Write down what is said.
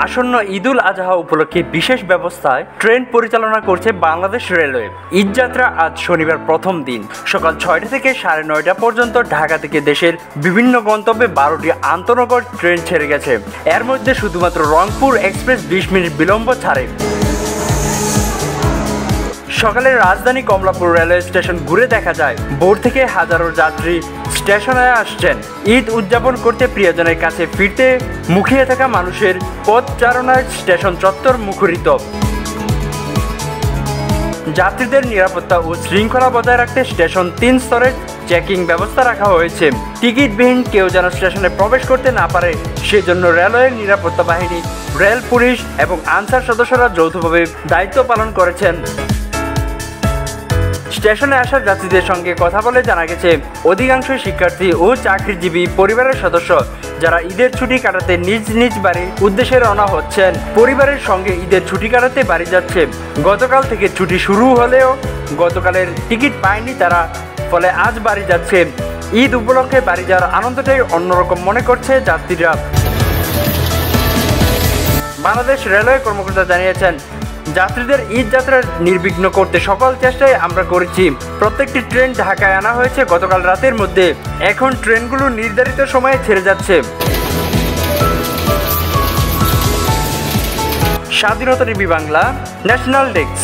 আসন্ন ঈদুল আজহা উপলক্ষে বিশেষ ব্যবস্থায় ট্রেন পরিচালনা করছে বাংলাদেশ রেলওয়ে। ঈদযাত্রা আজ শনিবার প্রথম দিন সকাল 6টা থেকে 9:30 পর্যন্ত ঢাকা থেকে দেশের বিভিন্ন গন্তব্যে 12টি আন্তনগর ট্রেন ছেড়ে গেছে। এর মধ্যে শুধুমাত্র রংপুর এক্সপ্রেস 20 মিনিট বিলম্ব ছাড়ে। সকালে রাজধানী কমলাপুর রেলওয়ে স্টেশন ঘুরে দেখা যায় ভোর থেকে হাজারো যাত্রী স্টেশনে আসছেন। ঈদ উদযাপন করতে প্রিয়জনের কাছে ফিরতে মুখিয়ে থাকা মানুষের পথচারণায় স্টেশন চত্বর মুখরিত। যাত্রীদের নিরাপত্তা ও শৃঙ্খলা বজায় রাখতে স্টেশন 3 স্তরের চেকিং ব্যবস্থা রাখা হয়েছে। টিকিটবিহীন কেউ যেন স্টেশনে প্রবেশ করতে না পারে সেজন্য রেলওয়ের নিরাপত্তা বাহিনী, রেল পুলিশ এবং আনসার সদস্যরা যৌথভাবে দায়িত্ব পালন করেছেন। স্টেশনে আসা যাত্রীদের সঙ্গে কথা বলে জানা গেছে, অধিকাংশ শিক্ষার্থী ও চাকরিজীবী পরিবারের সদস্য যারা ঈদের ছুটি কাটাতে নিজ নিজ বাড়ির উদ্দেশ্যে রওনা হচ্ছেন। পরিবারের সঙ্গে ঈদের ছুটি কাটাতে বাড়ি যাচ্ছে। গতকাল থেকে ছুটি শুরু হলেও গতকালের টিকিট পায়নি তারা, ফলে আজ বাড়ি যাচ্ছে। ঈদ উপলক্ষে বাড়ি যাওয়ার আনন্দটাই অন্যরকম মনে করছে যাত্রীরা। বাংলাদেশ রেলওয়ে কর্মকর্তা জানিয়েছেন, যাত্রীদের ঈদ যাত্রা নির্বিঘ্ন করতে সকল চেষ্টাই আমরা করেছি। প্রত্যেকটি ট্রেন ঢাকায় আনা হয়েছে গতকাল রাতের মধ্যে। এখন ট্রেনগুলো নির্ধারিত সময়ে ছেড়ে যাচ্ছে। স্বাধীনতা টিভি বাংলা, ন্যাশনাল ডেস্ক।